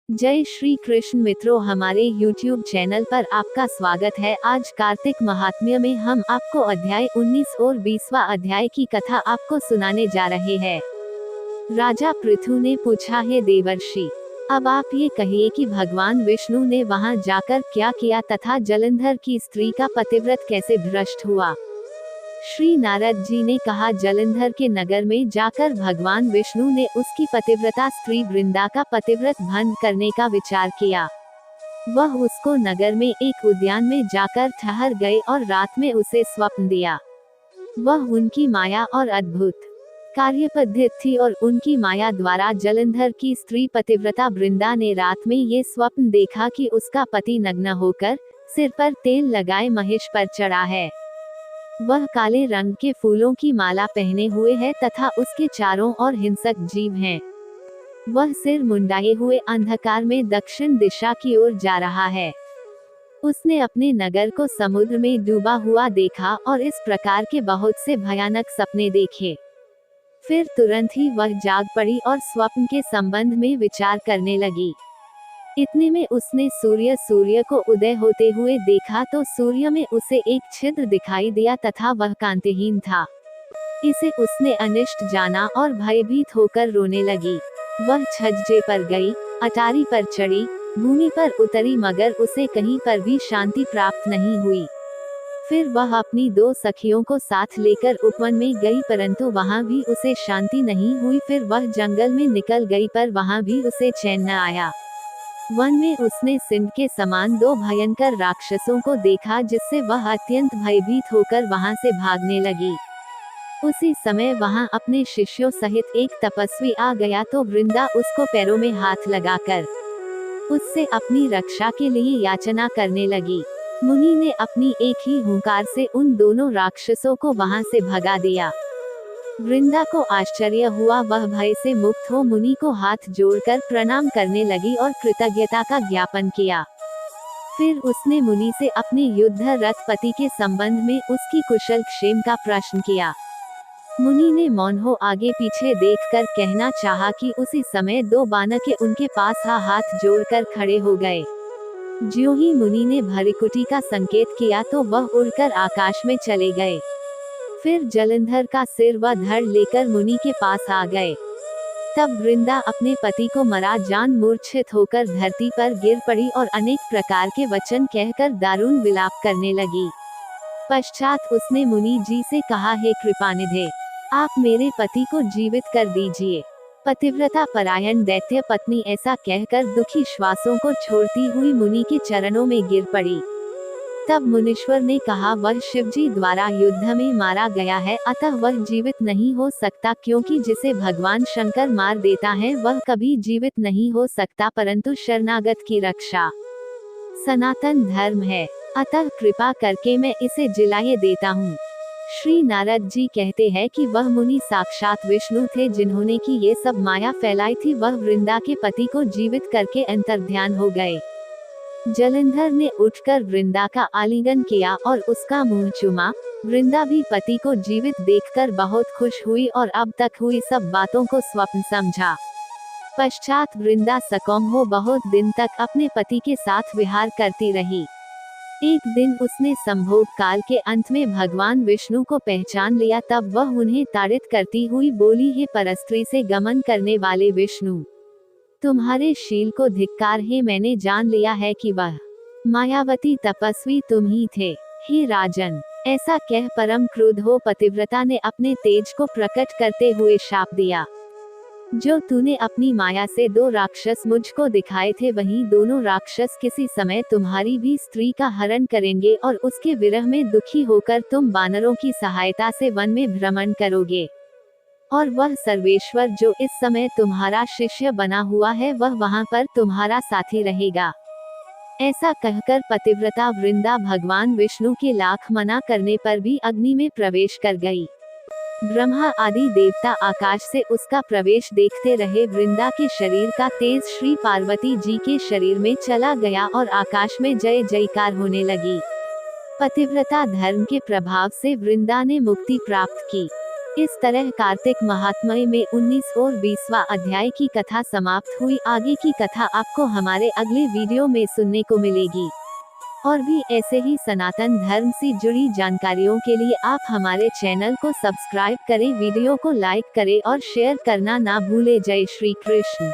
जय श्री कृष्ण मित्रों, हमारे YouTube चैनल पर आपका स्वागत है। आज कार्तिक महात्म्य में हम आपको अध्याय 19 और 20वां अध्याय की कथा आपको सुनाने जा रहे हैं। राजा पृथु ने पूछा, है देवर्षि, अब आप ये कहिए कि भगवान विष्णु ने वहां जाकर क्या किया तथा जलंधर की स्त्री का पतिव्रत कैसे भ्रष्ट हुआ। श्री नारद जी ने कहा, जलंधर के नगर में जाकर भगवान विष्णु ने उसकी पतिव्रता स्त्री वृंदा का पतिव्रत भंग करने का विचार किया। वह उसको नगर में एक उद्यान में जाकर ठहर गए और रात में उसे स्वप्न दिया। वह उनकी माया और अद्भुत कार्यपद्धति थी और उनकी माया द्वारा जलंधर की स्त्री पतिव्रता वृंदा ने रात में ये स्वप्न देखा कि उसका पति नग्न होकर सिर पर तेल लगाए महेश पर चढ़ा है। वह काले रंग के फूलों की माला पहने हुए है तथा उसके चारों ओर हिंसक जीव हैं। वह सिर मुंडाए हुए अंधकार में दक्षिण दिशा की ओर जा रहा है। उसने अपने नगर को समुद्र में डूबा हुआ देखा और इस प्रकार के बहुत से भयानक सपने देखे। फिर तुरंत ही वह जाग पड़ी और स्वप्न के संबंध में विचार करने लगी। इतने में उसने सूर्य को उदय होते हुए देखा तो सूर्य में उसे एक छिद्र दिखाई दिया तथा वह कांतिहीन था। इसे उसने अनिष्ट जाना और भयभीत होकर रोने लगी। वह छज्जे पर गई, अटारी पर चढ़ी, भूमि पर उतरी, मगर उसे कहीं पर भी शांति प्राप्त नहीं हुई। फिर वह अपनी दो सखियों को साथ लेकर उपवन में गई, परंतु वहां भी उसे शांति नहीं हुई। फिर वह जंगल में निकल गई, पर वहां भी उसे चैन न आया। वन में उसने सिंह के समान दो भयंकर राक्षसों को देखा, जिससे वह अत्यंत भयभीत होकर वहां से भागने लगी। उसी समय वहां अपने शिष्यों सहित एक तपस्वी आ गया तो वृंदा उसको पैरों में हाथ लगाकर उससे अपनी रक्षा के लिए याचना करने लगी। मुनि ने अपनी एक ही हुंकार से उन दोनों राक्षसों को वहां से भगा दिया। वृंदा को आश्चर्य हुआ, वह भय से मुक्त हो मुनि को हाथ जोड़कर प्रणाम करने लगी और कृतज्ञता का ज्ञापन किया। फिर उसने मुनि से अपने युद्ध रथ पति के संबंध में उसकी कुशल क्षेम का प्रश्न किया। मुनि ने मौन हो आगे पीछे देखकर कहना चाहा कि उसी समय दो बानके उनके पास हाथ जोड़कर खड़े हो गए। ज्यों ही मुनि ने भृकुटी का संकेत किया तो वह उड़कर आकाश में चले गए। फिर जलंधर का सिर व धड़ लेकर मुनि के पास आ गए। तब वृंदा अपने पति को मरा जान मूर्छित होकर धरती पर गिर पड़ी और अनेक प्रकार के वचन कहकर दारुण विलाप करने लगी। पश्चात उसने मुनि जी से कहा, हे कृपानिधे, आप मेरे पति को जीवित कर दीजिए। पतिव्रता परायण दैत्य पत्नी ऐसा कहकर दुखी श्वासों को छोड़ती हुई मुनि के चरणों में गिर पड़ी। तब मुनीश्वर ने कहा, वह शिवजी द्वारा युद्ध में मारा गया है, अतः वह जीवित नहीं हो सकता, क्योंकि जिसे भगवान शंकर मार देता है वह कभी जीवित नहीं हो सकता, परंतु शरणागत की रक्षा सनातन धर्म है। अतः कृपा करके मैं इसे जिलाए देता हूँ। श्री नारद जी कहते हैं कि वह मुनि साक्षात विष्णु थे, जिन्होंने की ये सब माया फैलाई थी। वह वृंदा के पति को जीवित करके अंतर्ध्यान हो गए। जलंधर ने उठकर वृंदा का आलिंगन किया और उसका मुंह चूमा। वृंदा भी पति को जीवित देखकर बहुत खुश हुई और अब तक हुई सब बातों को स्वप्न समझा। पश्चात वृंदा सकौम हो बहुत दिन तक अपने पति के साथ विहार करती रही। एक दिन उसने संभोग काल के अंत में भगवान विष्णु को पहचान लिया। तब वह उन्हें ताड़ित करती हुई बोली, हे परस्त्री से गमन करने वाले विष्णु, तुम्हारे शील को धिक्कार है। मैंने जान लिया है कि वह मायावती तपस्वी तुम ही थे। हे राजन, ऐसा कह परम क्रुद्ध हो पतिव्रता ने अपने तेज को प्रकट करते हुए शाप दिया। जो तूने अपनी माया से दो राक्षस मुझको दिखाए थे, वही दोनों राक्षस किसी समय तुम्हारी भी स्त्री का हरण करेंगे और उसके विरह में दुखी होकर तुम वानरों की सहायता से वन में भ्रमण करोगे। और वह सर्वेश्वर जो इस समय तुम्हारा शिष्य बना हुआ है, वह वहां पर तुम्हारा साथी रहेगा। ऐसा कहकर पतिव्रता वृंदा भगवान विष्णु के लाख मना करने पर भी अग्नि में प्रवेश कर गई। ब्रह्मा आदि देवता आकाश से उसका प्रवेश देखते रहे। वृंदा के शरीर का तेज श्री पार्वती जी के शरीर में चला गया और आकाश में जय जयकार होने लगी। पतिव्रता धर्म के प्रभाव से वृंदा ने मुक्ति प्राप्त की। इस तरह कार्तिक महात्म्य में 19 और 20वां अध्याय की कथा समाप्त हुई। आगे की कथा आपको हमारे अगले वीडियो में सुनने को मिलेगी। और भी ऐसे ही सनातन धर्म से जुड़ी जानकारियों के लिए आप हमारे चैनल को सब्सक्राइब करें, वीडियो को लाइक करें और शेयर करना ना भूले। जय श्री कृष्ण।